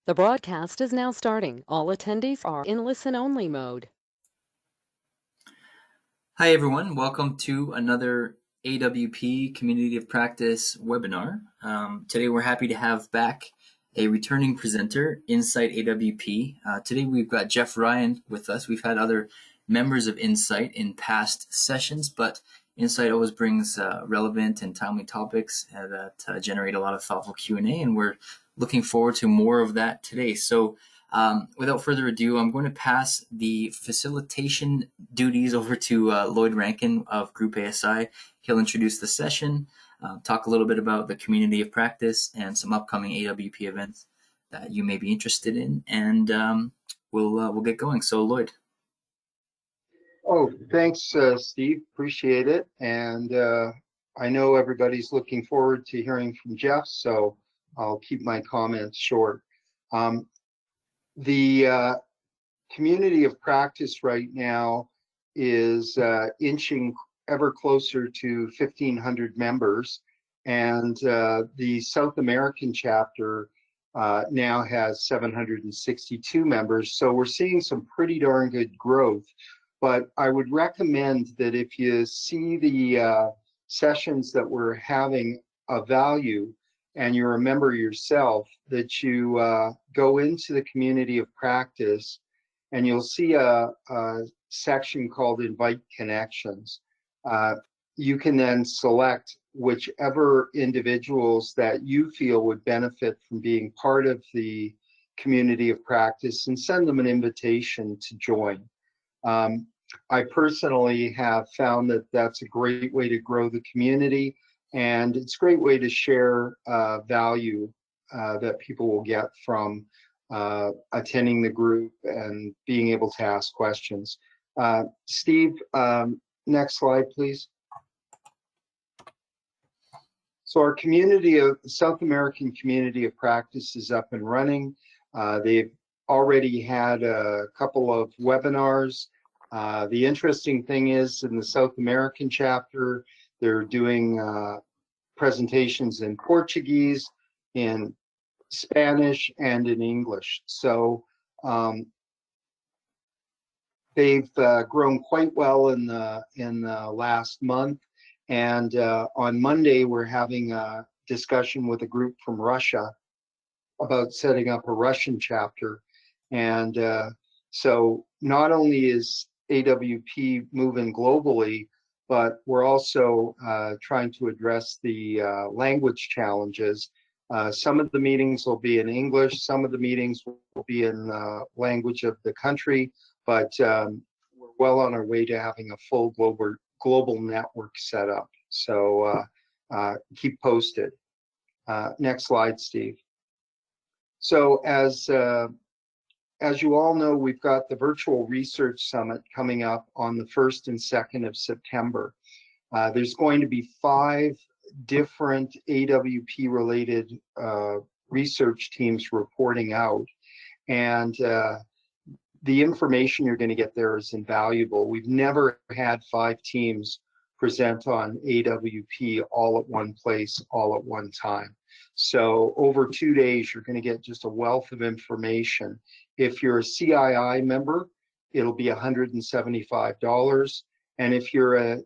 The broadcast is now starting. All attendees are in listen-only mode. Hi everyone, welcome to another AWP Community of Practice webinar. Today we're happy to have back a returning presenter, Insight-AWP. Today we've got Geoff Ryan with us. We've had other members of Insight in past sessions, but Insight always brings relevant and timely topics that generate a lot of thoughtful Q&A, and we're looking forward to more of that today. So without further ado, I'm going to pass the facilitation duties over to Lloyd Rankin of Group ASI. He'll introduce the session, talk a little bit about the community of practice and some upcoming AWP events that you may be interested in, and we'll get going. So Lloyd. Oh, thanks, Steve. Appreciate it. And I know everybody's looking forward to hearing from Geoff, so I'll keep my comments short. The community of practice right now is inching ever closer to 1,500 members, and the South American chapter now has 762 members. So we're seeing some pretty darn good growth. But I would recommend that if you see the sessions that we're having of value and you're a member yourself, that you go into the community of practice and you'll see a section called Invite Connections. You can then select whichever individuals that you feel would benefit from being part of the community of practice and send them an invitation to join. I personally have found that that's a great way to grow the community, and it's a great way to share value that people will get from attending the group and being able to ask questions. Steve, next slide, please. So our community of South American community of practice is up and running. They've already had a couple of webinars. The interesting thing is, in the South American chapter, they're doing presentations in Portuguese, in Spanish, and in English. So they've grown quite well in the last month. And on Monday, we're having a discussion with a group from Russia about setting up a Russian chapter. And so not only is AWP moving globally, but we're also trying to address the language challenges. Some of the meetings will be in English, some of the meetings will be in the language of the country, but we're well on our way to having a full global network set up. So keep posted. Next slide, Steve. So as you all know, we've got the Virtual Research Summit coming up on the 1st and 2nd of September. There's going to be 5 different AWP-related research teams reporting out, and the information you're going to get there is invaluable. We've never had 5 teams present on AWP all at one place, all at one time. So over 2 days, you're going to get just a wealth of information. If you're a CII member, it'll be $175. And if you're a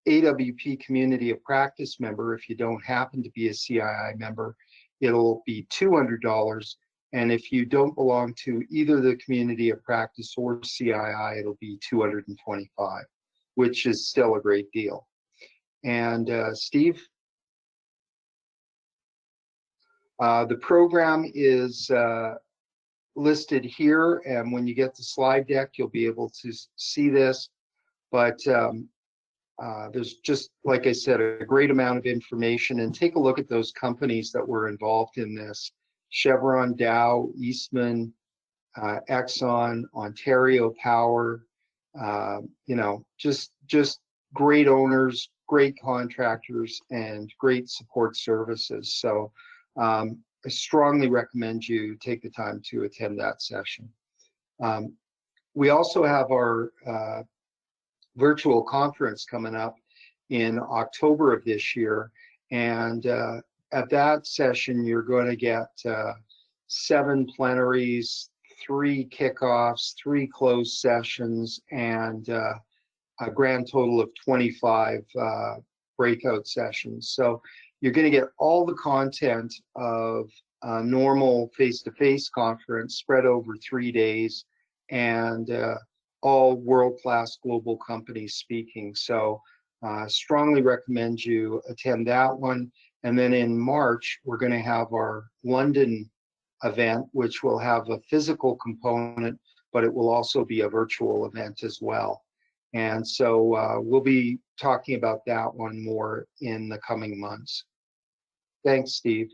AWP Community of Practice member, if you don't happen to be a CII member, it'll be $200. And if you don't belong to either the Community of Practice or CII, it'll be $225, which is still a great deal. And Steve? The program is listed here, and when you get the slide deck, you'll be able to see this. But there's just, like I said, a great amount of information. And take a look at those companies that were involved in this: Chevron, Dow, Eastman, Exxon, Ontario Power. You know, just great owners, great contractors, and great support services. So I strongly recommend you take the time to attend that session. We also have our virtual conference coming up in October of this year, and at that session you're going to get 7 plenaries, 3 kickoffs, 3 closed sessions, and a grand total of 25 breakout sessions. So you're going to get all the content of a normal face-to-face conference spread over 3 days, and all world-class global companies speaking. So strongly recommend you attend that one. And then in March, we're going to have our London event, which will have a physical component, but it will also be a virtual event as well. And so we'll be talking about that one more in the coming months. Thanks, Steve.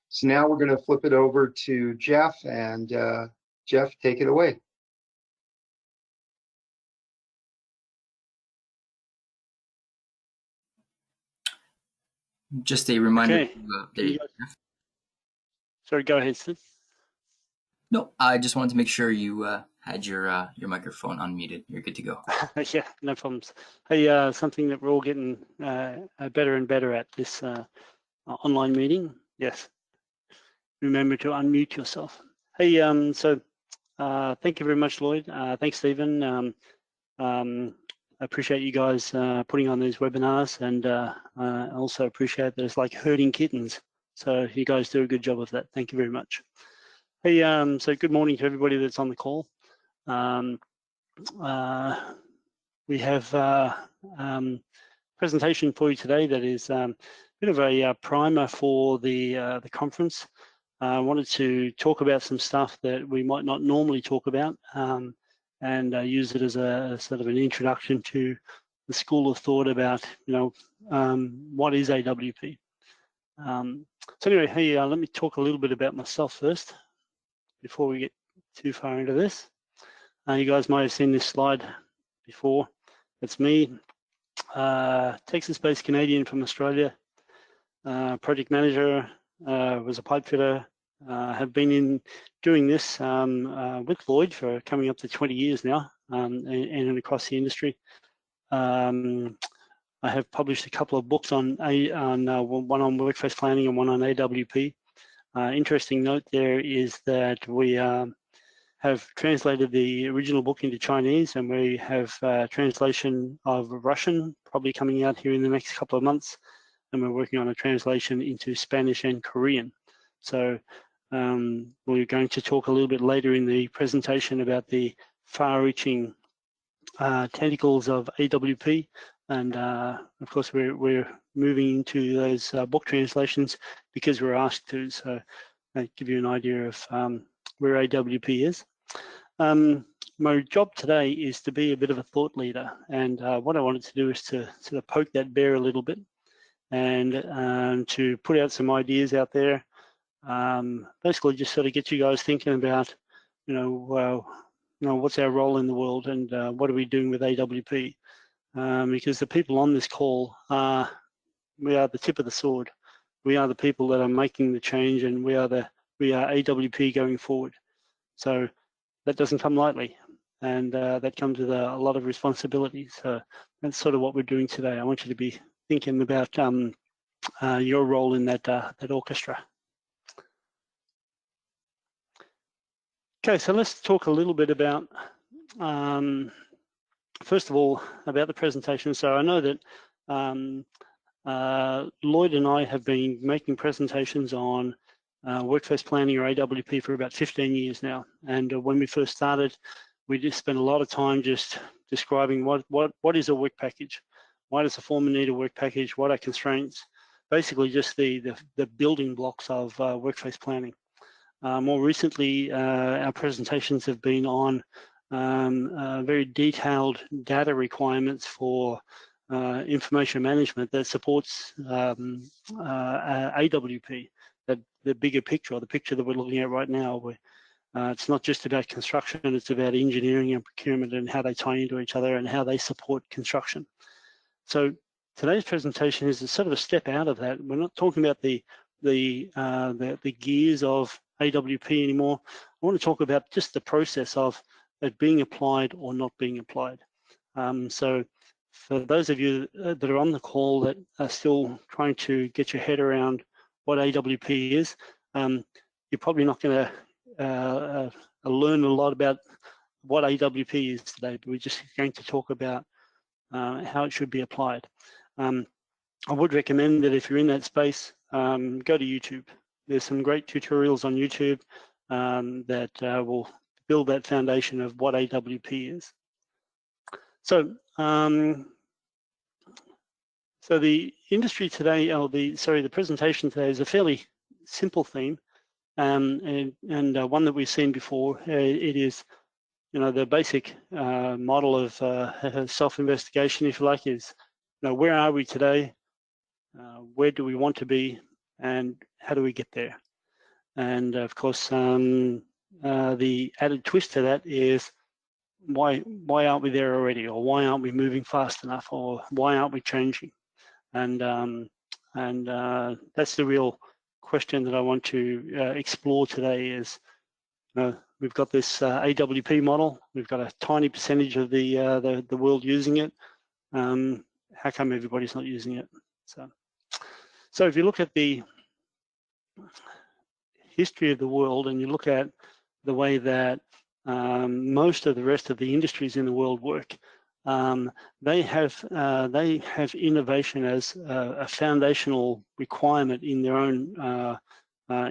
So now we're going to flip it over to Geoff, and Geoff, take it away. Just a reminder. Okay. Sorry, go ahead, Steve. No, I just wanted to make sure you had your microphone unmuted. You're good to go. Yeah, no problems. Hey, something that we're all getting better and better at, this online meeting. Yes. Remember to unmute yourself. Hey, so thank you very much, Lloyd. Thanks, Stephen. I appreciate you guys putting on these webinars, and I also appreciate that it's like herding kittens. So you guys do a good job of that. Thank you very much. Hey, so good morning to everybody that's on the call. We have a presentation for you today that is a bit of a primer for the conference. I wanted to talk about some stuff that we might not normally talk about, and use it as a sort of an introduction to the school of thought about, what is AWP. So anyway, hey, let me talk a little bit about myself first before we get too far into this. You guys might have seen this slide before. It's me, Texas-based Canadian from Australia, project manager, was a pipe fitter, have been doing this with Lloyd for coming up to 20 years now, and across the industry. I have published a couple of books one on WorkFace Planning and one on AWP. Interesting note there is that we have translated the original book into Chinese, and we have translation of Russian probably coming out here in the next couple of months, and we're working on a translation into Spanish and Korean. So we're going to talk a little bit later in the presentation about the far-reaching tentacles of AWP, and of course we're moving into those book translations because we're asked to. So I give you an idea of where AWP is. My job today is to be a bit of a thought leader, and what I wanted to do is to sort of poke that bear a little bit, and to put out some ideas out there. Basically just sort of get you guys thinking about, what's our role in the world, and what are we doing with AWP? Because the people on this call, we are the tip of the sword. We are the people that are making the change, and we are AWP going forward. So that doesn't come lightly, and that comes with a lot of responsibility. So that's sort of what we're doing today. I want you to be thinking about your role in that orchestra. Okay, so let's talk a little bit about, first of all, about the presentation. So I know that Lloyd and I have been making presentations on WorkFace Planning, or AWP, for about 15 years now. And when we first started, we just spent a lot of time just describing what is a work package, why does a foreman need a work package, what are constraints, basically just the building blocks of WorkFace Planning. More recently, our presentations have been on very detailed data requirements for information management that supports AWP, the bigger picture, or the picture that we're looking at right now. It's not just about construction, it's about engineering and procurement and how they tie into each other and how they support construction. So today's presentation is a sort of a step out of that. We're not talking about the gears of AWP anymore. I want to talk about just the process of it being applied or not being applied. So for those of you that are on the call that are still trying to get your head around what AWP is, you're probably not going to learn a lot about what AWP is today, but we're just going to talk about how it should be applied. I would recommend that if you're in that space, go to YouTube. There's some great tutorials on YouTube that will build that foundation of what AWP is. So, so the industry today, or the presentation today is a fairly simple theme, and one that we've seen before. It is, the basic model of self-investigation, if you like, is, where are we today? Where do we want to be, and how do we get there? And of course, the added twist to that is why aren't we there already, or why aren't we moving fast enough, or why aren't we changing? And that's the real question that I want to explore today. Is we've got this AWP model. We've got a tiny percentage of the world using it. How come everybody's not using it? So if you look at the history of the world and you look at the way that most of the rest of the industries in the world work, they have innovation as a foundational requirement in their own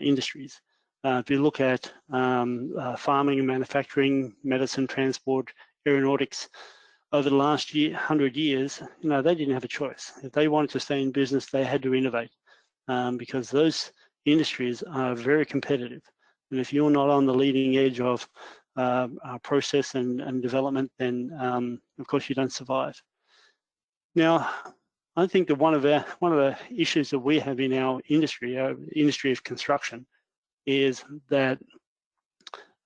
industries. If you look at farming and manufacturing, medicine, transport, aeronautics, over the last 100 years, they didn't have a choice. If they wanted to stay in business, they had to innovate, because those industries are very competitive. And if you're not on the leading edge of process and development, then of course you don't survive. Now, I think that one of the issues that we have in our industry of construction, is that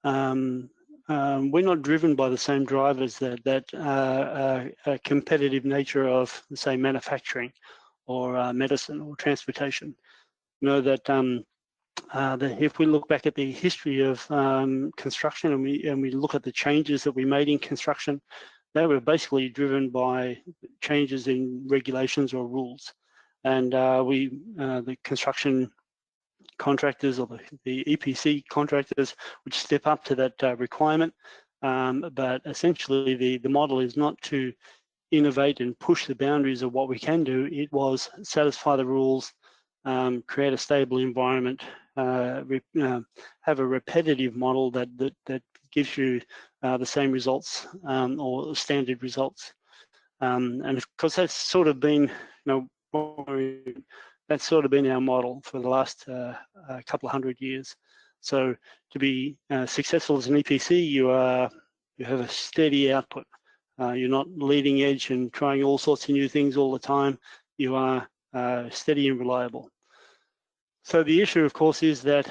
we're not driven by the same drivers that competitive nature of, say, manufacturing or medicine or transportation. That if we look back at the history of construction and we look at the changes that we made in construction, they were basically driven by changes in regulations or rules. And the construction contractors, or the EPC contractors, would step up to that requirement. But essentially the model is not to innovate and push the boundaries of what we can do. It was satisfy the rules, create a stable environment, have a repetitive model that gives you the same results, or standard results. And of course that's sort of been, that's sort of been our model for the last couple of 100 years. So to be successful as an EPC, you have a steady output. You're not leading edge and trying all sorts of new things all the time. You are steady and reliable. So the issue, of course, is that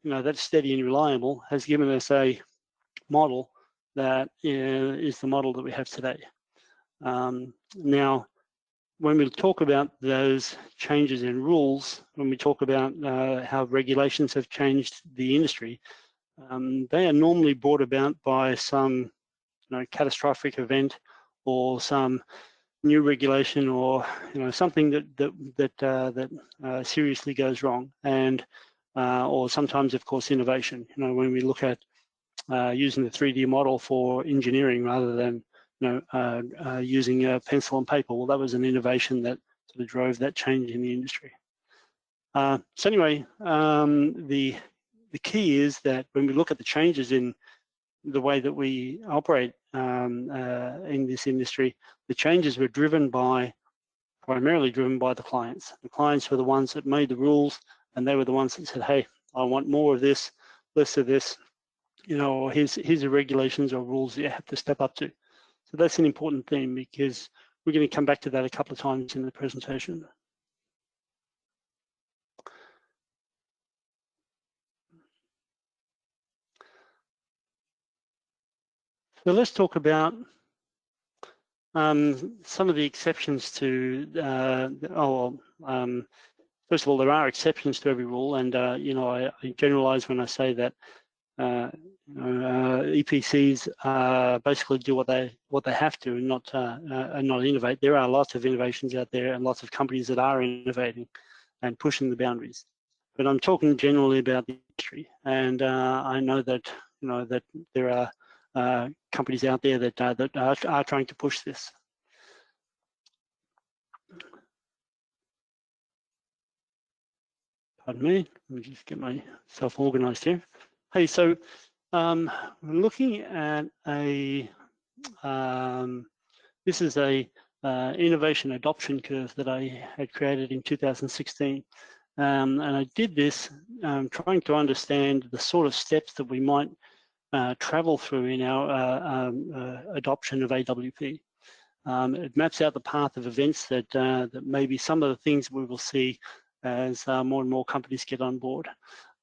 that steady and reliable has given us a model that is the model that we have today. Now, when we talk about those changes in rules, when we talk about how regulations have changed the industry, they are normally brought about by some catastrophic event, or some new regulation, or something that seriously goes wrong, and or sometimes, of course, innovation. When we look at using the 3D model for engineering rather than using pencil and paper, well, that was an innovation that sort of drove that change in the industry. So anyway, the key is that when we look at the changes in the way that we operate in this industry, the changes were primarily driven by the clients. The clients were the ones that made the rules, and they were the ones that said, hey, I want more of this, less of this, or here's the regulations or rules that you have to step up to. So that's an important theme, because we're going to come back to that a couple of times in the presentation. So let's talk about some of the exceptions to, first of all, there are exceptions to every rule, and I generalize when I say that EPCs basically do what they have to, and not innovate. There are lots of innovations out there, and lots of companies that are innovating and pushing the boundaries. but I'm talking generally about the industry. And I know that that there are companies out there that are trying to push this. Pardon me, let me just get myself organized here. Hey, so we're looking at this is a innovation adoption curve that I had created in 2016. And I did this trying to understand the sort of steps that we might travel through in our adoption of AWP. It maps out the path of events that maybe some of the things we will see as more and more companies get on board.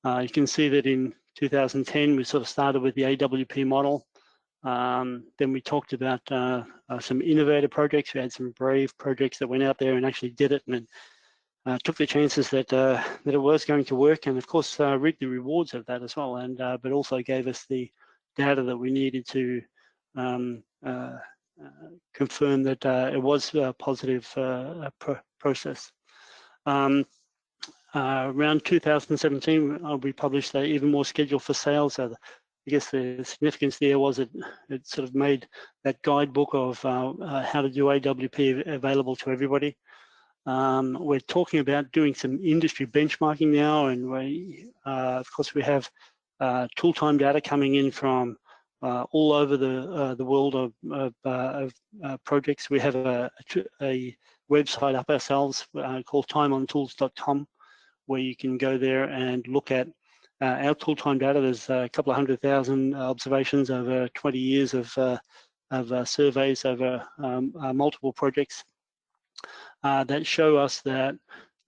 You can see that in 2010, we sort of started with the AWP model. Then we talked about some innovative projects. We had some brave projects that went out there and actually did it and took the chances that it was going to work, and of course reaped the rewards of that as well. And but also gave us the data that we needed to confirm that it was a positive process. Around 2017, we published an even more schedule for sales. So I guess the significance there was it sort of made that guidebook of how to do AWP available to everybody. We're talking about doing some industry benchmarking now, and of course we have tool time data coming in from all over the world of projects. We have a website up ourselves called timeontools.com, where you can go there and look at our tool time data. There's a couple of 100,000 observations over 20 years of surveys over multiple projects that show us that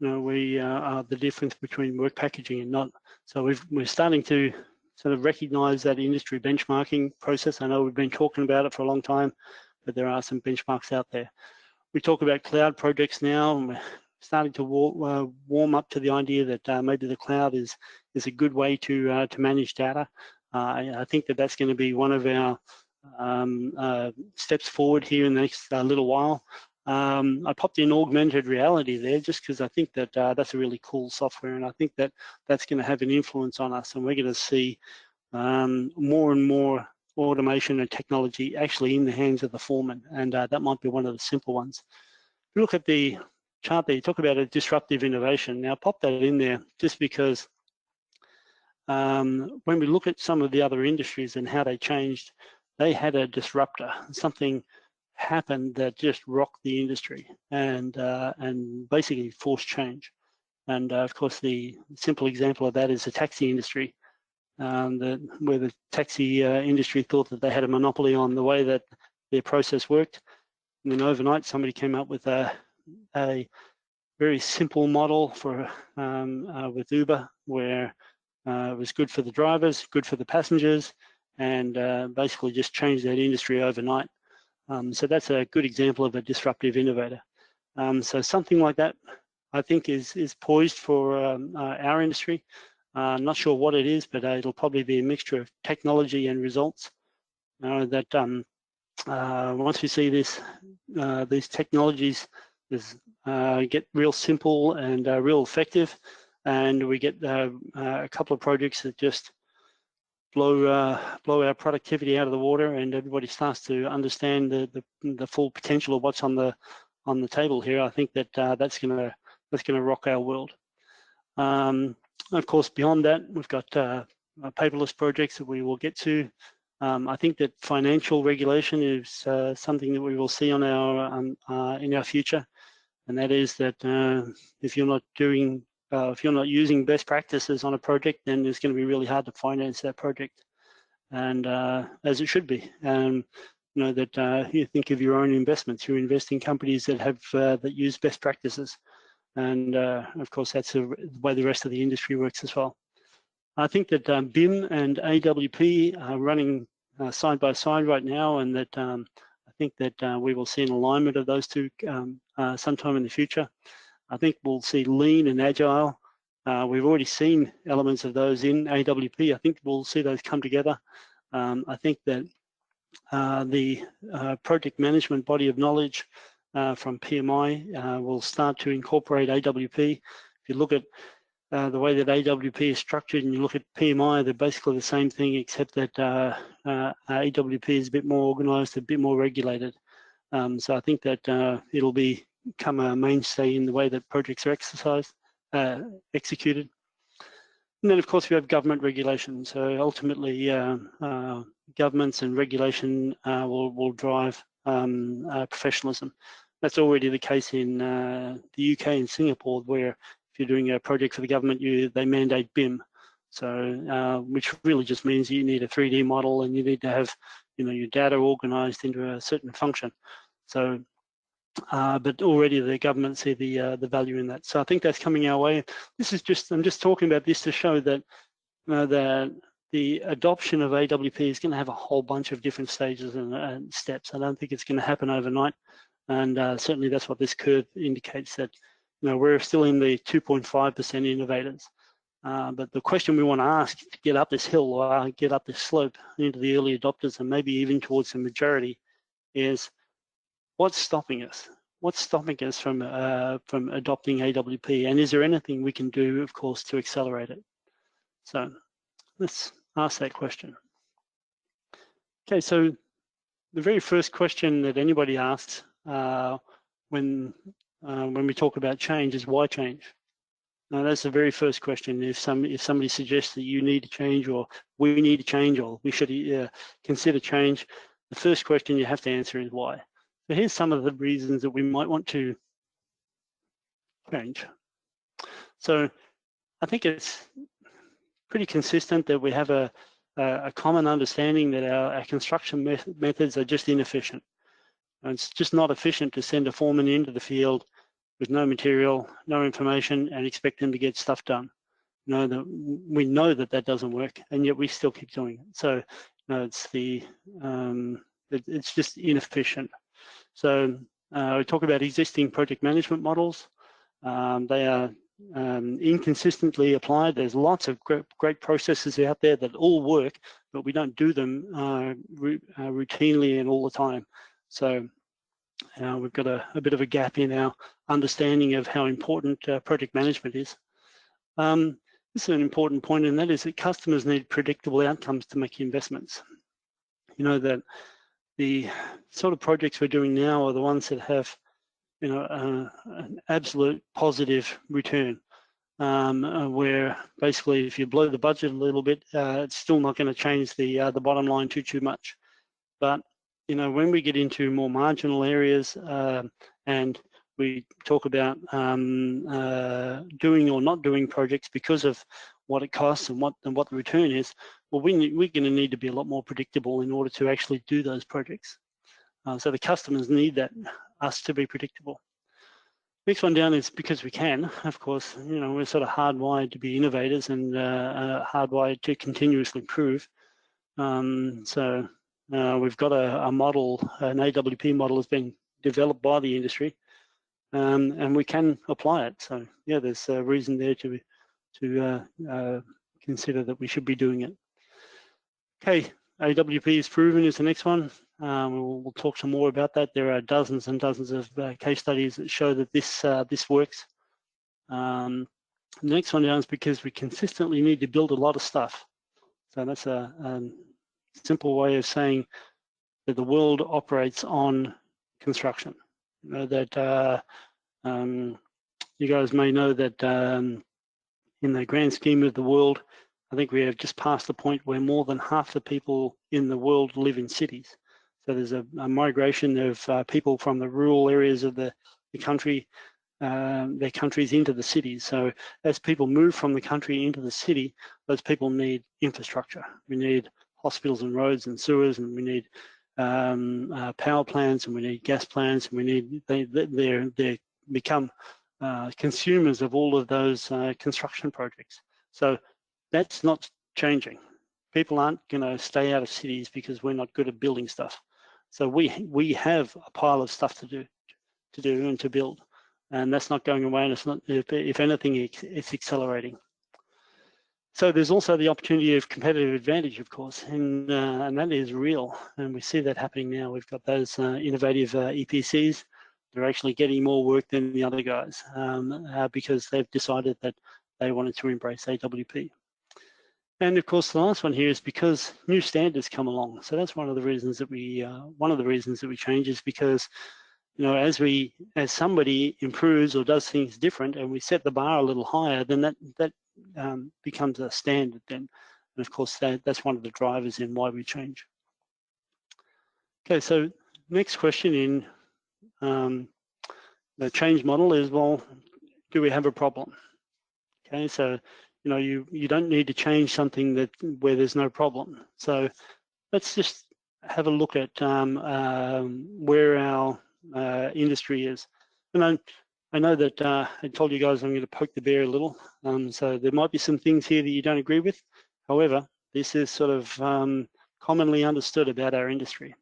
we are the difference between work packaging and not. So we're starting to sort of recognize that industry benchmarking process. I know we've been talking about it for a long time, but there are some benchmarks out there. We talk about cloud projects now, and we're starting to warm up to the idea that maybe the cloud is a good way to manage data. I think that that's going to be one of our steps forward here in the next little while. I popped in augmented reality there just because I think that that's a really cool software, and I think that that's going to have an influence on us, and we're going to see more and more automation and technology actually in the hands of the foreman, and that might be one of the simple ones. If you look at the chart there, you talk about a disruptive innovation. Now, pop that in there just because when we look at some of the other industries and how they changed, they had a disruptor. Something happened that just rocked the industry and basically forced change. And of course, the simple example of that is the taxi industry, where the taxi industry thought that they had a monopoly on the way that their process worked. And then overnight, somebody came up with a very simple model for with Uber, where it was good for the drivers, good for the passengers, and basically just changed that industry overnight. So that's a good example of a disruptive innovator. So something like that, I think, is poised for our industry. Not sure what it is, but it'll probably be a mixture of technology and results. That once we see these technologies get real simple and real effective, and we get a couple of projects that just blow our productivity out of the water, and everybody starts to understand the full potential of what's on the table here, I think that that's gonna rock our world. Of course, beyond that, we've got paperless projects that we will get to. I think that financial regulation is something that we will see on our in our future, and that is that if you're not using best practices on a project, then it's going to be really hard to finance that project, and as it should be. That you think of your own investments. You invest in companies that have that use best practices, and of course that's the way the rest of the industry works as well. I think that BIM and AWP are running side by side right now, and that I think that we will see an alignment of those two sometime in the future. I think we'll see lean and agile. We've already seen elements of those in AWP. I think we'll see those come together. I think that the project management body of knowledge from PMI will start to incorporate AWP. If you look at the way that AWP is structured, and you look at PMI, they're basically the same thing, except that AWP is a bit more organised, a bit more regulated. So I think that it'll become a mainstay in the way that projects are executed. And then, of course, we have government regulation. So ultimately, governments and regulation will drive professionalism. That's already the case in the UK and Singapore, where if you're doing a project for the government, they mandate BIM. So, which really just means you need a 3D model and you need to have, your data organised into a certain function. So, but already the government see the value in that. So I think that's coming our way. I'm just talking about this to show that, that the adoption of AWP is going to have a whole bunch of different stages and steps. I don't think it's going to happen overnight. And certainly that's what this curve indicates, that we're still in the 2.5% innovators. But the question we want to ask to get up this hill or get up this slope into the early adopters and maybe even towards the majority is, what's stopping us? What's stopping us from adopting AWP? And is there anything we can do, of course, to accelerate it? So let's ask that question. Okay, so the very first question that anybody asks when we talk about change is, why change? Now, that's the very first question. If somebody suggests that you need to change, or we need to change, or we should consider change, the first question you have to answer is why. So here's some of the reasons that we might want to change. So I think it's pretty consistent that we have a common understanding that our construction methods are just inefficient. And it's just not efficient to send a foreman into the field with no material, no information, and expect them to get stuff done. We know that doesn't work, and yet we still keep doing it. So it's just inefficient. So we talk about existing project management models. They are inconsistently applied. There's lots of great processes out there that all work, but we don't do them routinely and all the time. So we've got a bit of a gap in our understanding of how important project management is. This is an important point, and that is that customers need predictable outcomes to make investments. That the sort of projects we're doing now are the ones that have an absolute positive return, where basically if you blow the budget a little bit, it's still not going to change the bottom line too much. But when we get into more marginal areas and we talk about doing or not doing projects because of what it costs and what the return is, well, we're going to need to be a lot more predictable in order to actually do those projects. So the customers need us to be predictable. Next one down is because we can. Of course, we're sort of hardwired to be innovators and hardwired to continuously improve. So we've got a model, an AWP model has been developed by the industry, and we can apply it. So yeah, there's a reason there to consider that we should be doing it. Okay, AWP is proven is the next one. We'll talk some more about that. There are dozens and dozens of case studies that show that this works. The next one down is because we consistently need to build a lot of stuff. So that's a simple way of saying that the world operates on construction. That you guys may know that in the grand scheme of the world, I think we have just passed the point where more than half the people in the world live in cities. So there's a migration of people from the rural areas of the country, their countries into the cities. So as people move from the country into the city, those people need infrastructure. We need hospitals and roads and sewers, and we need power plants, and we need gas plants, and we need they become consumers of all of those construction projects. So that's not changing. People aren't going to stay out of cities because we're not good at building stuff. So we have a pile of stuff to do and to build, and that's not going away. And it's not. If anything, it's accelerating. So there's also the opportunity of competitive advantage, of course, and that is real, and we see that happening now. We've got those innovative EPCs. They're actually getting more work than the other guys because they've decided that they wanted to embrace AWP. And of course, the last one here is because new standards come along. So that's one of the reasons that we change, is because, you know, as somebody improves or does things different, and we set the bar a little higher, then that becomes a standard then. And of course, that's one of the drivers in why we change. Okay, so next question in the change model is, well, do we have a problem? Okay, so you know, you don't need to change something where there's no problem. So let's just have a look at where our industry is. And I know that I told you guys I'm going to poke the bear a little. So there might be some things here that you don't agree with. However, this is sort of commonly understood about our industry.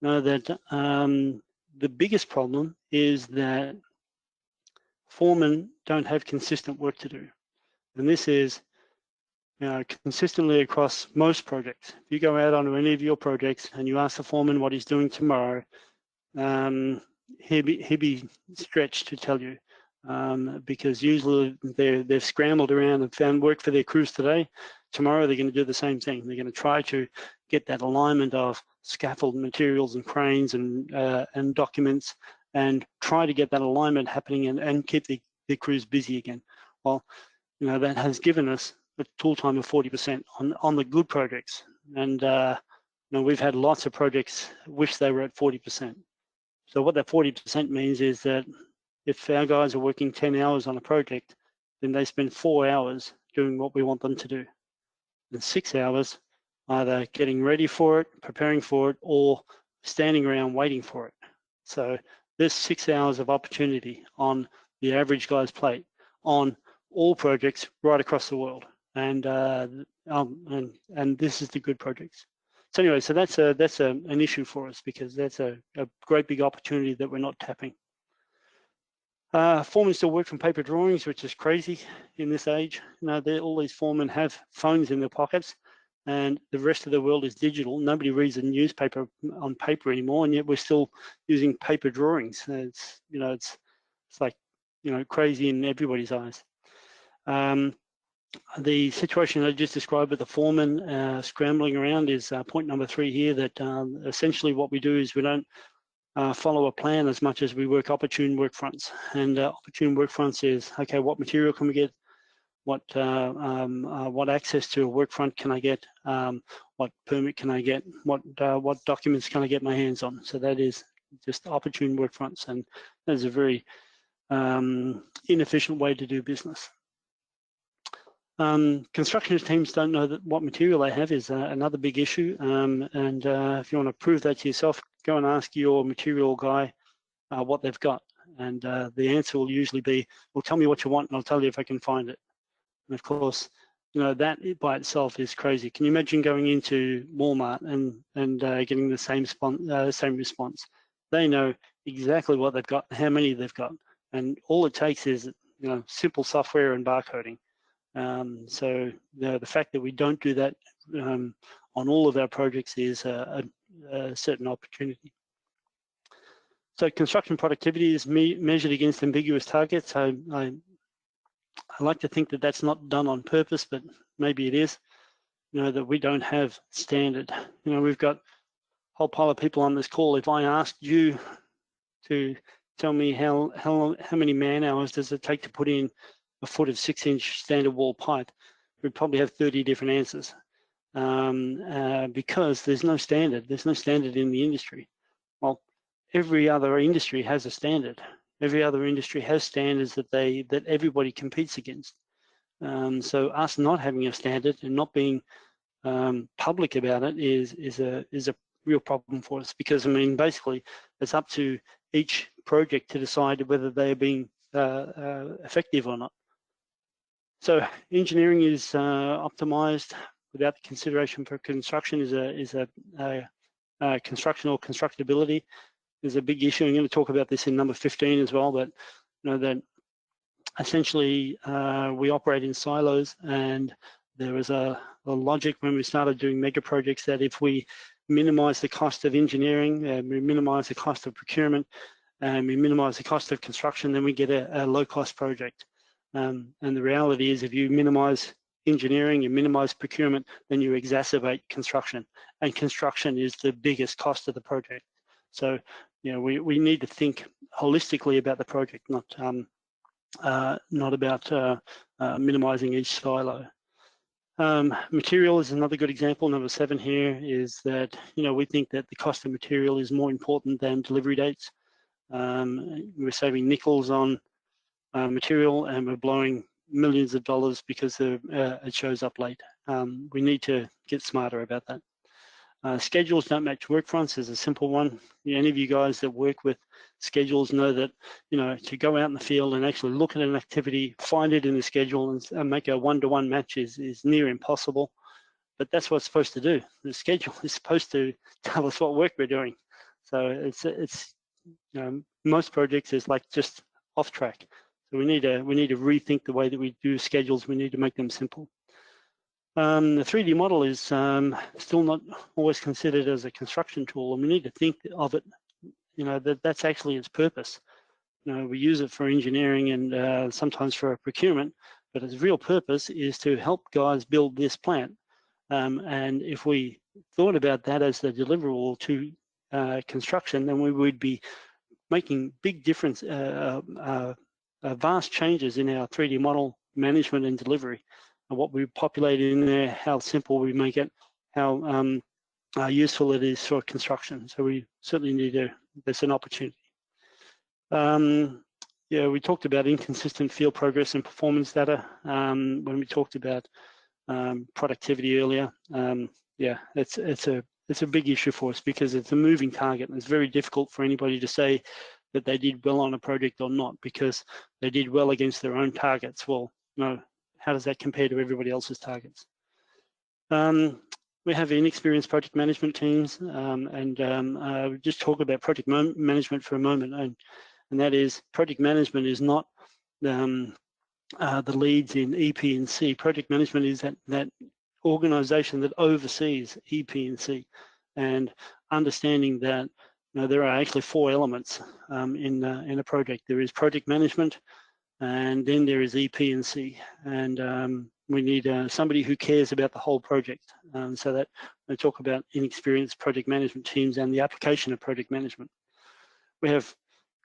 Know that the biggest problem is that foremen don't have consistent work to do. And this is consistently across most projects. If you go out onto any of your projects and you ask the foreman what he's doing tomorrow, he'd be stretched to tell you, because usually they've scrambled around and found work for their crews today. Tomorrow they're going to do the same thing. They're going to try to get that alignment of scaffold materials and cranes and documents, and try to get that alignment happening and keep the crews busy again. Well, you know, that has given us a tool time of 40% on the good projects. And you know, we've had lots of projects wish they were at 40%. So what that 40% means is that if our guys are working 10 hours on a project, then they spend 4 hours doing what we want them to do. And 6 hours either getting ready for it, preparing for it, or standing around waiting for it. So there's 6 hours of opportunity on the average guy's plate on all projects right across the world. And this is the good projects. So anyway, so that's an issue for us, because that's a great big opportunity that we're not tapping. Foremen still work from paper drawings, which is crazy in this age. You know, all these foremen have phones in their pockets, and the rest of the world is digital. Nobody reads a newspaper on paper anymore, and yet we're still using paper drawings. It's, you know, it's like, you know, crazy in everybody's eyes. The situation I just described with the foreman scrambling around is point number 3 here, that essentially what we do is we don't follow a plan as much as we work opportune work fronts. And opportune work fronts is, okay, what material can we get? What access to a work front can I get? What permit can I get? What documents can I get my hands on? So that is just opportune work fronts, and that is a very inefficient way to do business. Construction teams don't know that what material they have is another big issue, and if you want to prove that to yourself, go and ask your material guy what they've got, and the answer will usually be, well, tell me what you want and I'll tell you if I can find it. And of course, you know, that by itself is crazy. Can you imagine going into Walmart and getting the same response? They know exactly what they've got, how many they've got, and all it takes is, you know, simple software and barcoding. So the fact that we don't do that on all of our projects is a certain opportunity. So construction productivity is measured against ambiguous targets. I like to think that that's not done on purpose, but maybe it is. You know, that we don't have standard. You know, we've got a whole pile of people on this call. If I asked you to tell me how many man hours does it take to put in a foot of 6-inch standard wall pipe, we'd probably have 30 different answers, because there's no standard. There's no standard in the industry. Well, every other industry has a standard. Every other industry has standards that everybody competes against. So us not having a standard and not being public about it is a real problem for us, because I mean, basically it's up to each project to decide whether they're being effective or not. So engineering is optimized without the consideration for construction is a construction or constructability is a big issue. I'm going to talk about this in number 15 as well, but you know that essentially we operate in silos, and there was a logic when we started doing mega projects that if we minimize the cost of engineering, we minimize the cost of procurement, and we minimize the cost of construction, then we get a low cost project. And the reality is, if you minimize engineering, you minimize procurement, then you exacerbate construction. And construction is the biggest cost of the project. So, we need to think holistically about the project, not about minimizing each silo. Material is another good example. Number 7 here is that, we think that the cost of material is more important than delivery dates. We're saving nickels on material, and we're blowing millions of dollars because it shows up late. We need to get smarter about that. Schedules don't match work fronts is a simple one. Any of you guys that work with schedules know that, to go out in the field and actually look at an activity, find it in the schedule and make a one-to-one match is near impossible. But that's what it's supposed to do. The schedule is supposed to tell us what work we're doing. So it's most projects is like just off track. So we need to rethink the way that we do schedules. We need to make them simple. The 3D model is still not always considered as a construction tool, and we need to think of it, that's actually its purpose. We use it for engineering and sometimes for procurement, but its real purpose is to help guys build this plant. And if we thought about that as the deliverable to construction, then we would be making big difference, vast changes in our 3D model management and delivery. What we populate in there, how simple we make it, how useful it is for construction. So we certainly need there's an opportunity. We talked about inconsistent field progress and performance data when we talked about productivity earlier. It's a big issue for us because it's a moving target, and it's very difficult for anybody to say that they did well on a project or not because they did well against their own targets. Well, no. How does that compare to everybody else's targets? We have inexperienced project management teams, and we just talk about project management for a moment, and that is project management is not the leads in EP and C. Project management is that organization that oversees EP and C, and understanding that there are actually 4 elements in a project. There is project management, and then there is EP and C, and we need somebody who cares about the whole project. So that I talk about inexperienced project management teams and the application of project management. We have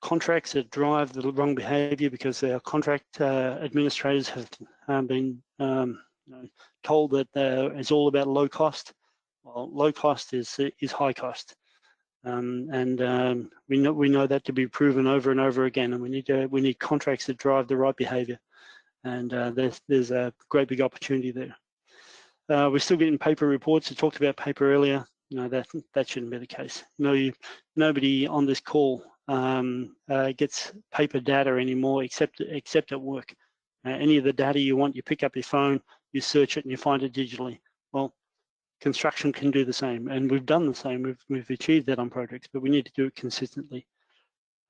contracts that drive the wrong behavior because our contract administrators have been told that it's all about low cost. Well, low cost is high cost. We know that to be proven over and over again, and we need contracts that drive the right behaviour, and there's a great big opportunity there. We're still getting paper reports. I talked about paper earlier. That shouldn't be the case. Nobody on this call gets paper data anymore except at work. Any of the data you want, you pick up your phone, you search it, and you find it digitally. Well, construction can do the same, and we've done the same. We've achieved that on projects, but we need to do it consistently.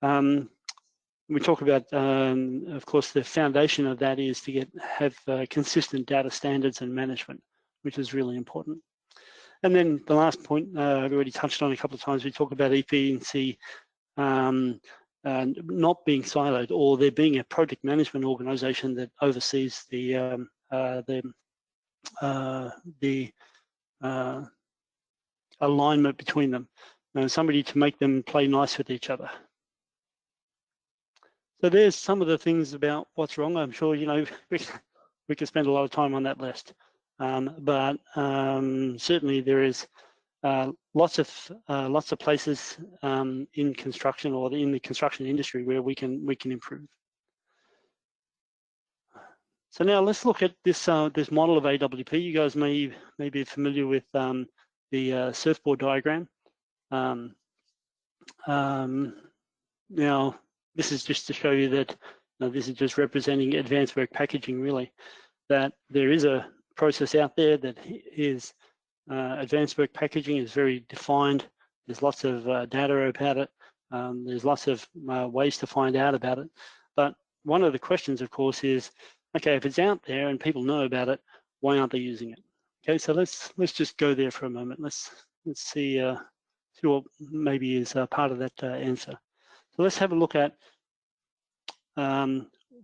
We talk about, of course, the foundation of that is to have consistent data standards and management, which is really important. And then the last point I've already touched on a couple of times. We talk about EP and C not being siloed, or there being a project management organisation that oversees the alignment between them, somebody to make them play nice with each other. So there's some of the things about what's wrong. I'm sure we could spend a lot of time on that list, but certainly there is lots of places in construction or in the construction industry where we can improve. So now let's look at this this model of AWP. You guys may be familiar with the surfboard diagram. Now this is just to show you that this is just representing advanced work packaging, really, that there is a process out there that is advanced work packaging is very defined. There's lots of data about it. There's lots of ways to find out about it. But one of the questions, of course, is, okay, if it's out there and people know about it, why aren't they using it? Okay, so let's just go there for a moment. Let's see what maybe is part of that answer. So let's have a look at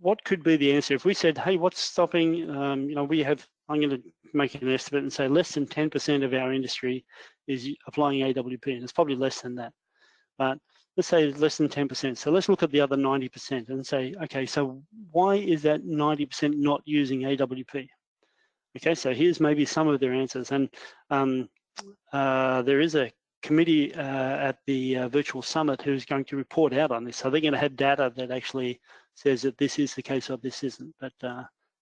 what could be the answer? If we said, hey, what's stopping, you know, I'm going to make an estimate and say less than 10% of our industry is applying AWP, and it's probably less than that. But let's say less than 10%. So let's look at the other 90% and say, okay, so why is that 90% not using AWP? Okay, so here's maybe some of their answers. And there is a committee at the virtual summit who's going to report out on this. So they're going to have data that actually says that this is the case or this isn't. But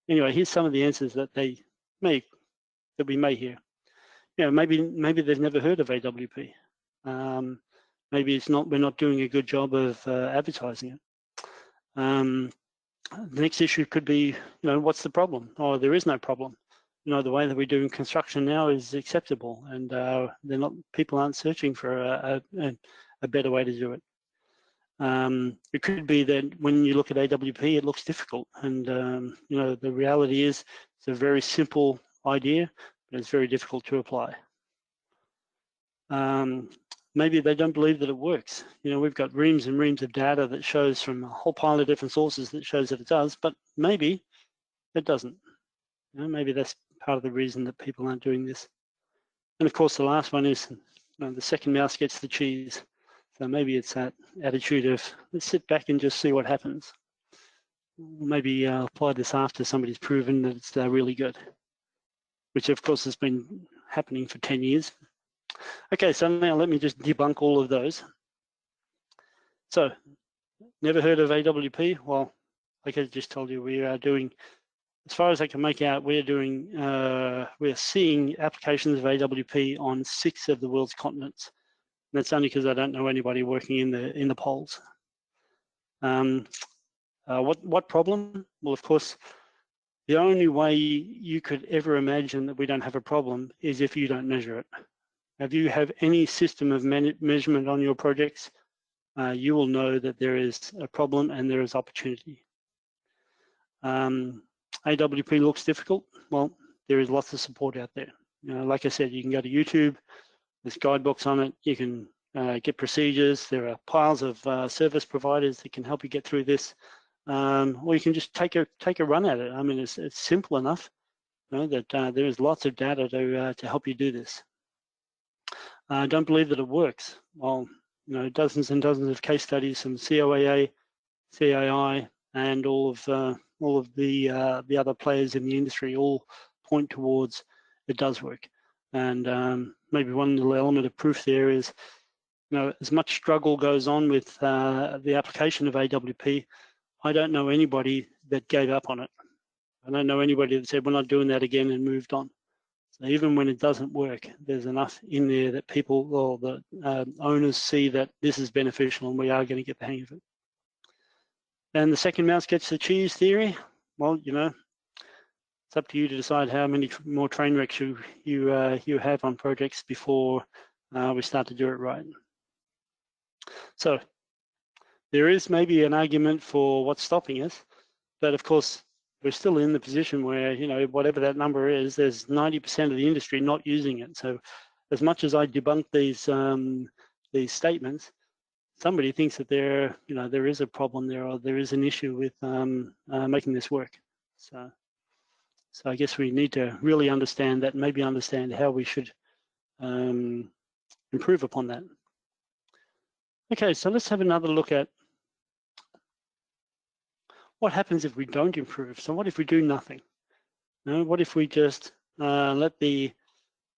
anyway, here's some of the answers that we may hear. You know, maybe they've never heard of AWP. Maybe we're not doing a good job of advertising it. The next issue could be, you know, what's the problem? Or there is no problem. You know, the way that we're doing construction now is acceptable, and people aren't searching for a better way to do it. It could be that when you look at AWP, it looks difficult, and you know, the reality is it's a very simple idea, but it's very difficult to apply. Maybe they don't believe that it works. You know, we've got reams and reams of data that shows from a whole pile of different sources that shows that it does, but maybe it doesn't. You know, maybe that's part of the reason that people aren't doing this. And of course, the last one is, you know, the second mouse gets the cheese. So maybe it's that attitude of, let's sit back and just see what happens. Maybe apply this after somebody's proven that it's really good, which of course has been happening for 10 years. Okay, so now let me just debunk all of those. So, never heard of AWP? Well, like I just told you, we are doing, as far as I can make out, we're seeing applications of AWP on 6 of the world's continents. And that's only because I don't know anybody working in the polls. What problem? Well, of course, the only way you could ever imagine that we don't have a problem is if you don't measure it. If you have any system of measurement on your projects, you will know that there is a problem and there is opportunity. AWP looks difficult. Well, there is lots of support out there. You know, like I said, you can go to YouTube. There's guidebooks on it. You can get procedures. There are piles of service providers that can help you get through this. Or you can just take a run at it. I mean, it's simple enough, you know, that there is lots of data to help you do this. I don't believe that it works. Well, you know, dozens and dozens of case studies from COAA, CAI, and all of the other players in the industry all point towards it does work. And maybe one little element of proof there is, you know, as much struggle goes on with the application of AWP, I don't know anybody that gave up on it. I don't know anybody that said, we're not doing that again, and moved on. So even when it doesn't work, there's enough in there that people, or the owners, see that this is beneficial and we are going to get the hang of it. And the second mouse gets the cheese theory. Well, you know, it's up to you to decide how many more train wrecks you have on projects before we start to do it right. So there is maybe an argument for what's stopping us, but of course we're still in the position where, you know, whatever that number is, there's 90% of the industry not using it. So as much as I debunk these statements, somebody thinks that there is a problem there, or there is an issue with making this work. So I guess we need to really understand that, and maybe understand how we should improve upon that. Okay, so let's have another look at what happens if we don't improve. So what if we do nothing? You know, what if we just let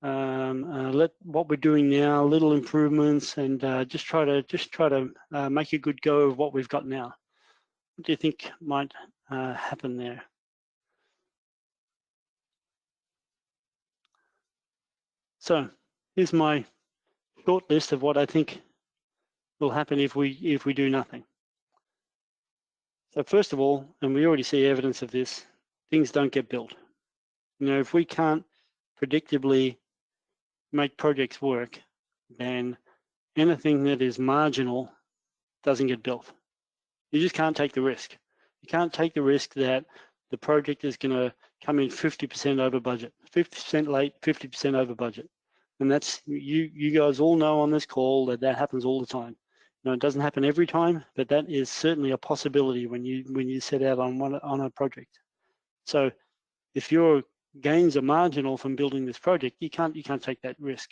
what we're doing now, little improvements, and just try to make a good go of what we've got now? What do you think might happen there? So here's my short list of what I think will happen if we do nothing. So first of all, and we already see evidence of this, things don't get built. You know, if we can't predictably make projects work, then anything that is marginal doesn't get built. You just can't take the risk. You can't take the risk that the project is going to come in 50% over budget, 50% late, 50% over budget. And that's, you guys all know on this call that happens all the time. It doesn't happen every time, but that is certainly a possibility when you set out on a project. So if your gains are marginal from building this project, you can't take that risk.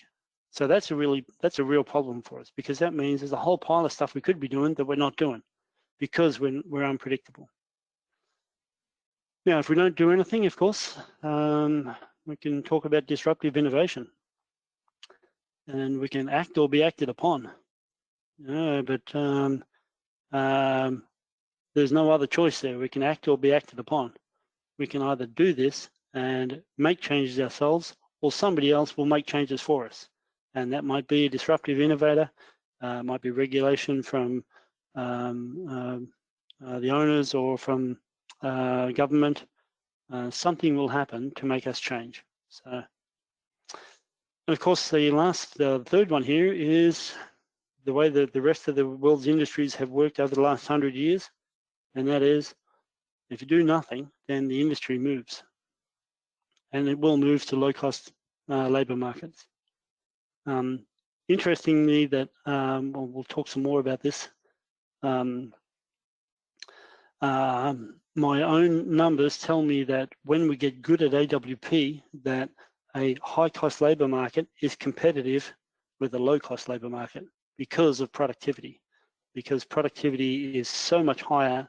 So that's a real problem for us, because that means there's a whole pile of stuff we could be doing that we're not doing because we're unpredictable. Now, if we don't do anything, of course, we can talk about disruptive innovation, and we can act or be acted upon. But there's no other choice there. We can act or be acted upon. We can either do this and make changes ourselves, or somebody else will make changes for us. And that might be a disruptive innovator, might be regulation from the owners or from government. Something will happen to make us change. So, and of course, the third one here is the way that the rest of the world's industries have worked over the last 100 years, and that is, if you do nothing, then the industry moves, and it will move to low-cost labour markets. Interestingly, that we'll talk some more about this. My own numbers tell me that when we get good at AWP, that a high-cost labour market is competitive with a low-cost labour market because of productivity, because productivity is so much higher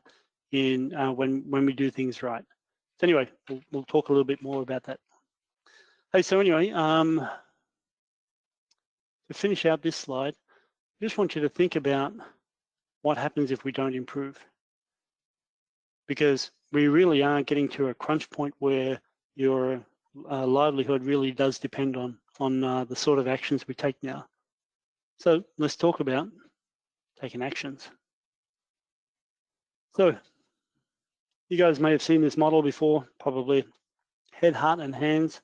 in when we do things right. So anyway, we'll talk a little bit more about that. Hey, so anyway, to finish out this slide, I just want you to think about what happens if we don't improve, because we really are getting to a crunch point where your livelihood really does depend on the sort of actions we take now. So let's talk about taking actions. So you guys may have seen this model before, probably head, heart, and hands.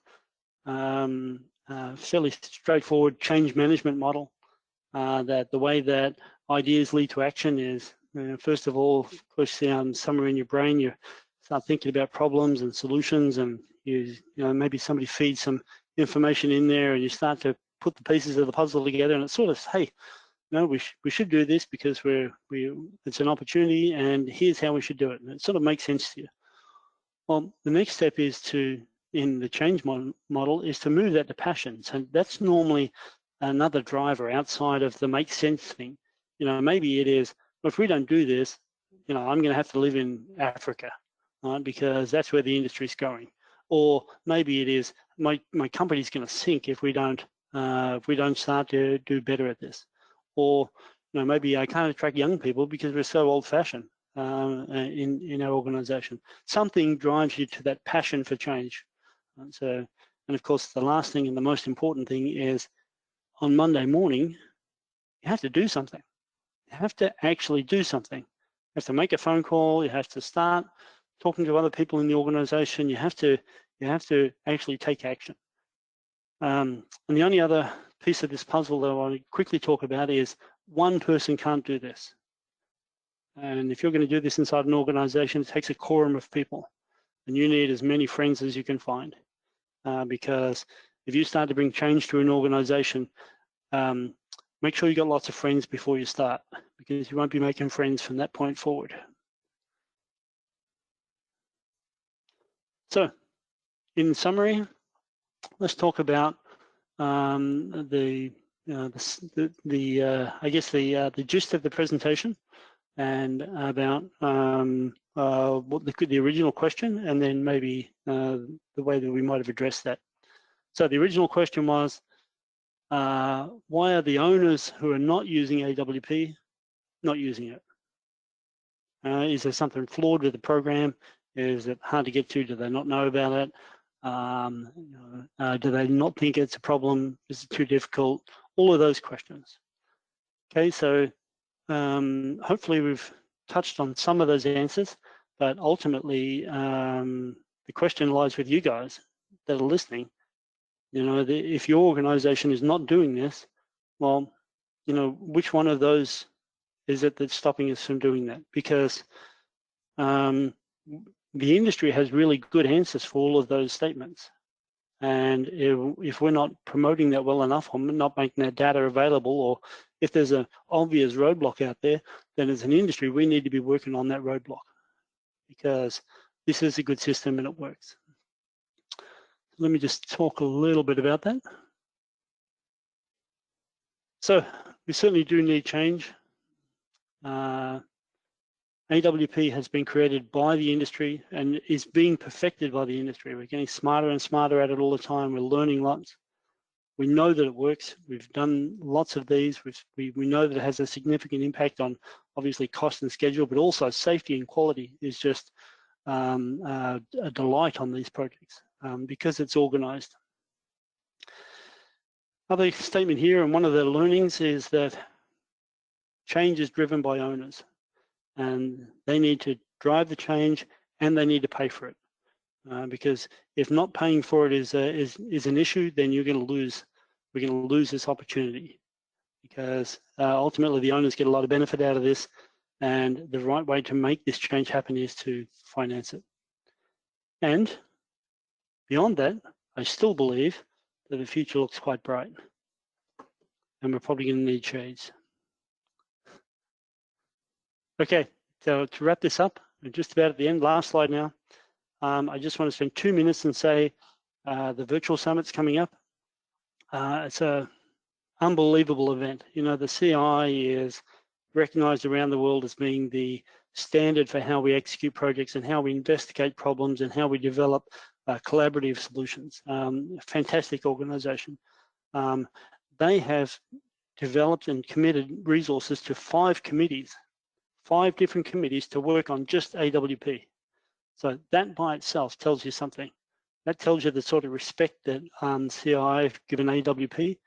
Fairly straightforward change management model. That the way that ideas lead to action is, first of all, of course, somewhere in your brain, you start thinking about problems and solutions, and you know, maybe somebody feeds some information in there, and you start to put the pieces of the puzzle together, and it's sort of, hey, no, we should do this because it's an opportunity, and here's how we should do it. And it sort of makes sense to you. Well, the next step is in the change model is to move that to passion. So that's normally another driver outside of the make sense thing. You know, maybe it is, well, if we don't do this, you know, I'm going to have to live in Africa, right? Because that's where the industry is going. Or maybe it is, my company's going to sink if we don't start to do better at this. Or, you know, maybe I can't attract young people because we're so old-fashioned in our organization. Something drives you to that passion for change. So, and of course, the last thing and the most important thing is, on Monday morning, you have to do something. You have to actually do something. You have to make a phone call. You have to start talking to other people in the organization. You have to actually take action. And the only other piece of this puzzle that I want to quickly talk about is, one person can't do this. And if you're going to do this inside an organization, it takes a quorum of people, and you need as many friends as you can find. Because if you start to bring change to an organization, make sure you got lots of friends before you start, because you won't be making friends from that point forward. So, in summary, let's talk about the gist of the presentation, and about what the original question, and then maybe the way that we might have addressed that. So the original question was, why are the owners who are not using AWP not using it? Is there something flawed with the program? Is it hard to get to? Do they not know about it? Do they not think it's a problem? Is it too difficult? All of those questions. Okay, so hopefully we've touched on some of those answers, but ultimately the question lies with you guys that are listening. You know, if your organization is not doing this, well, you know, which one of those is it that's stopping us from doing that? Because the industry has really good answers for all of those statements. And if we're not promoting that well enough, or not making that data available, or if there's an obvious roadblock out there, then as an industry, we need to be working on that roadblock, because this is a good system and it works. Let me just talk a little bit about that. So we certainly do need change. AWP has been created by the industry and is being perfected by the industry. We're getting smarter and smarter at it all the time. We're learning lots. We know that it works. We've done lots of these. We know that it has a significant impact on obviously cost and schedule, but also safety and quality is just a delight on these projects because it's organized. Other statement here, and one of the learnings is that change is driven by owners, and they need to drive the change and they need to pay for it. Because if not paying for it is an issue, then you're going to lose. We're going to lose this opportunity, because ultimately the owners get a lot of benefit out of this, and the right way to make this change happen is to finance it. And beyond that, I still believe that the future looks quite bright, and we're probably going to need shades. Okay, so to wrap this up, we're just about at the end, last slide now. I just want to spend 2 minutes and say the virtual summit's coming up. It's an unbelievable event. You know, the CI is recognized around the world as being the standard for how we execute projects and how we investigate problems and how we develop collaborative solutions. Fantastic organization. They have developed and committed resources to 5 committees, 5 different committees to work on just AWP. So that by itself tells you something. That tells you the sort of respect that CI have given AWP.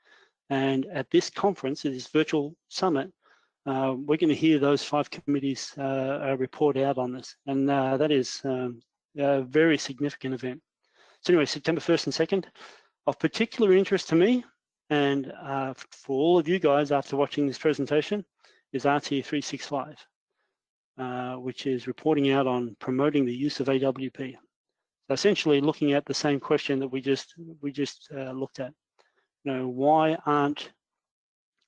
And at this conference, at this virtual summit, we're going to hear those 5 committees report out on this. And that is a very significant event. So anyway, September 1st and 2nd, of particular interest to me, and for all of you guys after watching this presentation, is RT365, which is reporting out on promoting the use of AWP. So essentially looking at the same question that we just looked at. You know, why aren't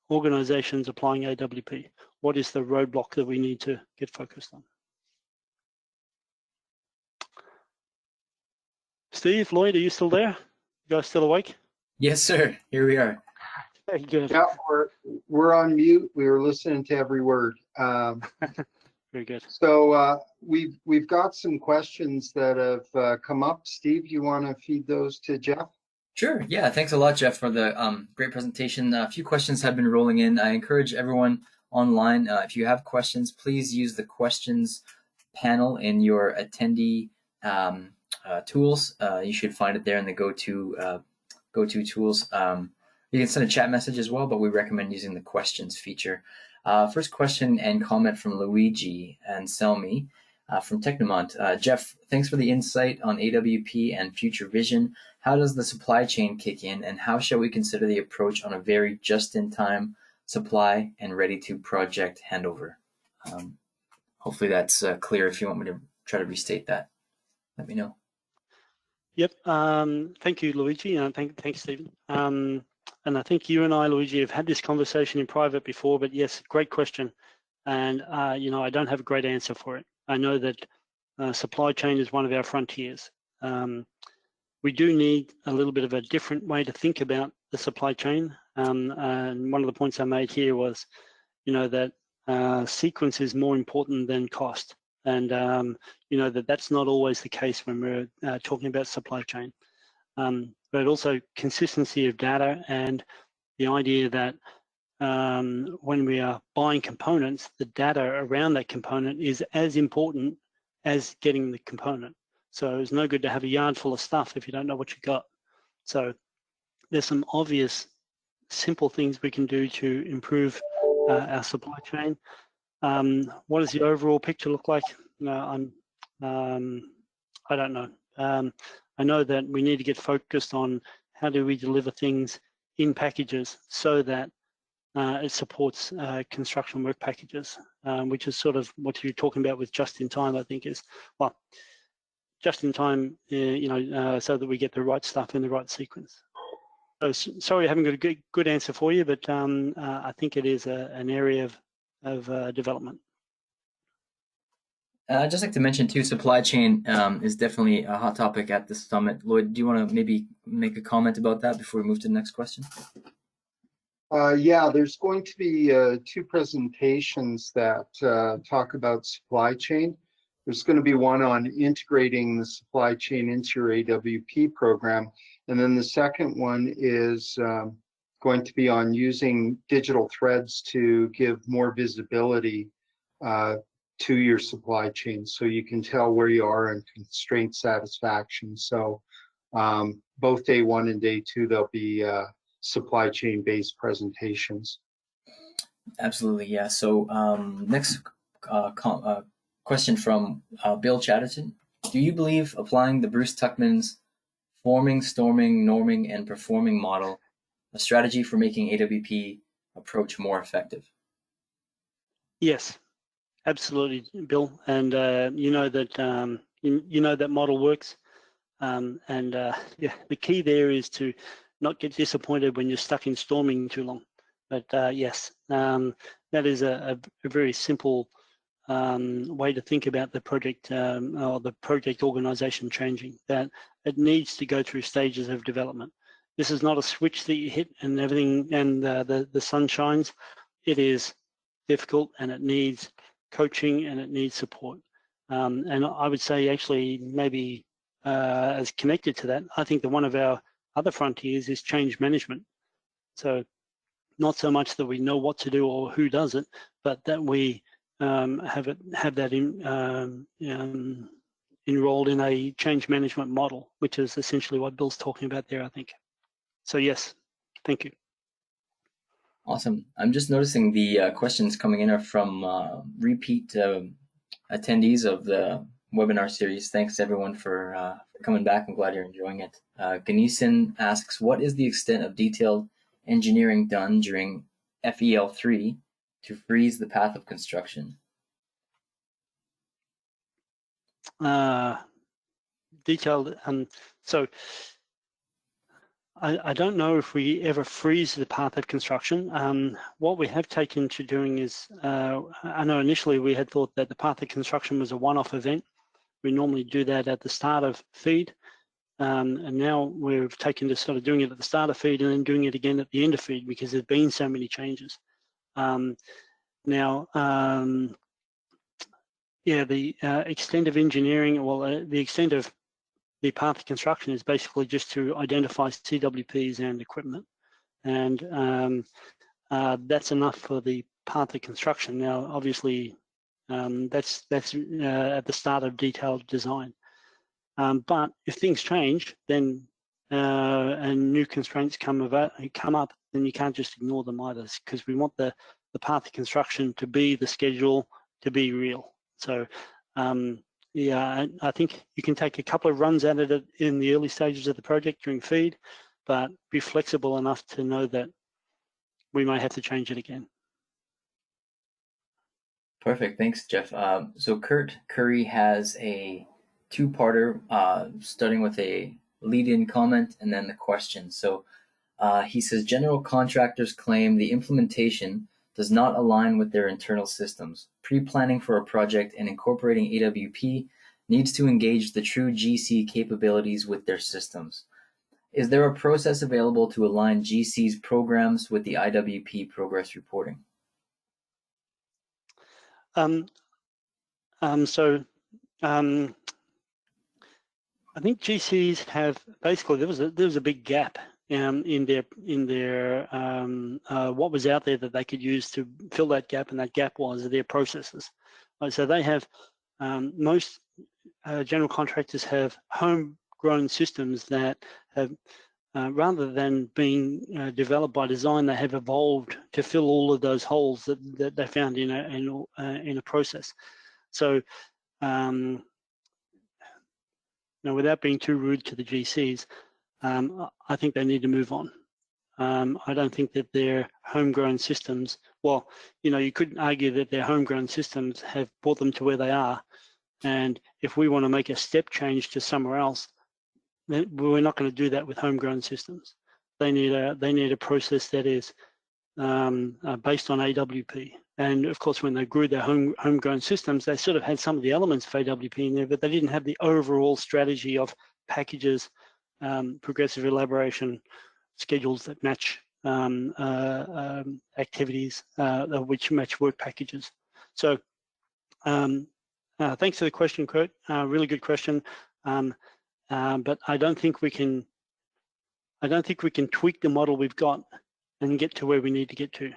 organizations applying AWP? What is the roadblock that we need to get focused on? Steve, Lloyd, are you still there? You guys still awake? Yes, sir. Here we are. Very good. Yeah, we're on mute. We were listening to every word. Very good. So we've got some questions that have come up. Steve, you want to feed those to Geoff? Sure. Yeah. Thanks a lot, Geoff, for the great presentation. A few questions have been rolling in. I encourage everyone online, if you have questions, please use the questions panel in your attendee tools. You should find it there in the go-to tools. You can send a chat message as well, but we recommend using the questions feature. First question and comment from Luigi and Selmy from Technomont. Geoff, thanks for the insight on AWP and future vision. How does the supply chain kick in, and how shall we consider the approach on a very just-in-time supply and ready-to project handover? Hopefully that's clear. If you want me to try to restate that, let me know. Yep. Thank you, Luigi, and thanks, Stephen. And I think you and I, Luigi, have had this conversation in private before, but yes, great question. And, you know, I don't have a great answer for it. I know that supply chain is one of our frontiers. We do need a little bit of a different way to think about the supply chain. And one of the points I made here was, you know, that sequence is more important than cost. And, you know, that's not always the case when we're talking about supply chain. But also consistency of data and the idea that when we are buying components, the data around that component is as important as getting the component. So it's no good to have a yard full of stuff if you don't know what you got. So there's some obvious, simple things we can do to improve our supply chain. What does the overall picture look like? I don't know. I know that we need to get focused on how do we deliver things in packages so that it supports construction work packages, which is sort of what you're talking about with just in time, I think is, well, just in time, you know, so that we get the right stuff in the right sequence. Sorry, I haven't got a good answer for you, but I think it is an area of development. I'd just like to mention too, supply chain is definitely a hot topic at this summit. Lloyd, do you want to maybe make a comment about that before we move to the next question? Yeah, there's going to be 2 presentations that talk about supply chain. There's going to be one on integrating the supply chain into your AWP program. And then the second one is going to be on using digital threads to give more visibility to your supply chain, so you can tell where you are in constraint satisfaction. So both day 1 and day 2, there'll be supply chain based presentations. Absolutely, yeah. So next question from Bill Chatterton. Do you believe applying the Bruce Tuckman's forming, storming, norming, and performing model a strategy for making AWP approach more effective? Yes, absolutely, Bill. And you know that you know that model works. Yeah, the key there is to not get disappointed when you're stuck in storming too long. But yes, that is a very simple way to think about the project or the project organization changing, that it needs to go through stages of development. This is not a switch that you hit and everything and the sun shines. It is difficult, and it needs coaching, and it needs support. And I would say actually maybe as connected to that, I think that one of our other frontiers is change management. So not so much that we know what to do or who does it, but that we have that enrolled in a change management model, which is essentially what Bill's talking about there, I think. So yes, thank you. Awesome. I'm just noticing the questions coming in are from repeat attendees of the webinar series. Thanks everyone for coming back. I'm glad you're enjoying it. Ganesan asks, what is the extent of detailed engineering done during FEL3 to freeze the path of construction? Detailed, so I don't know if we ever freeze the path of construction. What we have taken to doing is, I know initially we had thought that the path of construction was a one-off event. We normally do that at the start of feed. And now we've taken to sort of doing it at the start of feed and then doing it again at the end of feed, because there's been so many changes. Yeah, the extent of engineering, well, the extent of the path of construction is basically just to identify CWPs and equipment. And that's enough for the path of construction. Now, obviously, that's at the start of detailed design. But if things change, then and new constraints come up, then you can't just ignore them either, because we want the path of construction to be the schedule, to be real. So yeah, I think you can take a couple of runs at it in the early stages of the project during feed, but be flexible enough to know that we may have to change it again. Perfect, thanks, Geoff. So Kurt Curry has a two-parter, starting with a lead-in comment and then the question. So he says, general contractors claim the implementation does not align with their internal systems. Pre-planning for a project and incorporating AWP needs to engage the true GC capabilities with their systems. Is there a process available to align GC's programs with the IWP progress reporting? I think GCs have basically there was a big gap in their what was out there that they could use to fill that gap, and that gap was their processes. So they have most general contractors have homegrown systems that have rather than being developed by design, they have evolved to fill all of those holes that they found in a process. So without being too rude to the GCs, I think they need to move on. I don't think that their homegrown systems, well, you could argue that their homegrown systems have brought them to where they are. And if we want to make a step change to somewhere else, then we're not going to do that with homegrown systems. they need a process that is based on AWP. And of course, when they grew their homegrown systems, they sort of had some of the elements of AWP in there, but they didn't have the overall strategy of packages, progressive elaboration, schedules that match activities, which match work packages. So thanks for the question, Kurt. Really good question. But I don't think we can tweak the model we've got and get to where we need to get to.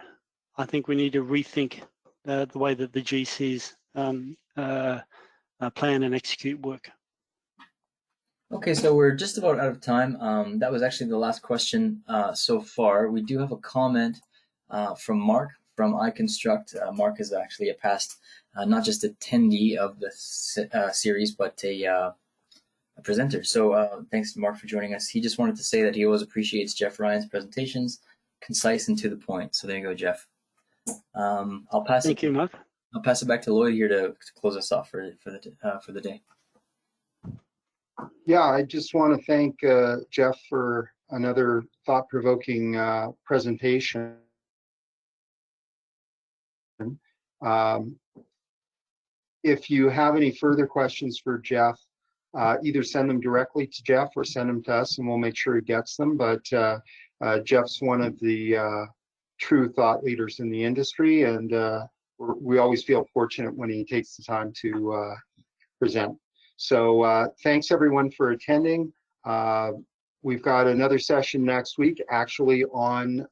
I think we need to rethink the way that the GCs plan and execute work. Okay, so we're just about out of time. That was actually the last question so far. We do have a comment from Mark from iConstruct. Mark is actually a past, not just attendee of the series, but a presenter. So thanks to Mark for joining us. He just wanted to say that he always appreciates Geoff Ryan's presentations, concise and to the point. So there you go, Geoff. I'll pass Thank you, Mark. I'll pass it back to Lloyd here to close us off for the day. Yeah, I just want to thank Geoff for another thought-provoking presentation. If you have any further questions for Geoff, either send them directly to Geoff or send them to us, and we'll make sure he gets them. But Geoff's one of the true thought leaders in the industry, and we always feel fortunate when he takes the time to present. So thanks everyone for attending. We've got another session next week, actually on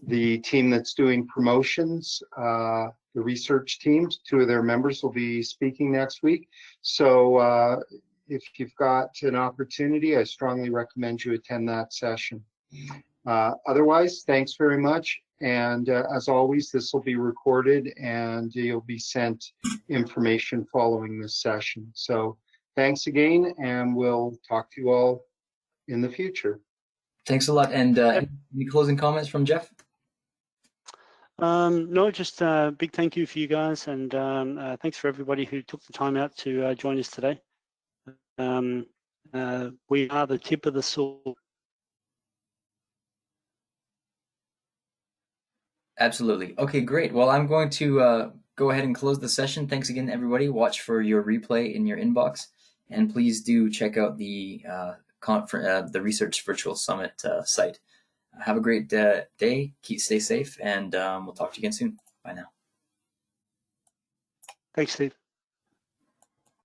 the team that's doing promotions, the research teams. 2 of their members will be speaking next week. So if you've got an opportunity, I strongly recommend you attend that session. Otherwise, thanks very much. And as always, this will be recorded and you'll be sent information following this session. So thanks again, and we'll talk to you all in the future. Thanks a lot. And any closing comments from Geoff? No, just a big thank you for you guys, and thanks for everybody who took the time out to join us today. We are the tip of the sword. Absolutely. Okay, great. Well, I'm going to go ahead and close the session. Thanks again, everybody. Watch for your replay in your inbox, and please do check out the the Research Virtual Summit site. Have a great day. Stay safe, and we'll talk to you again soon. Bye now. Thanks, Steve.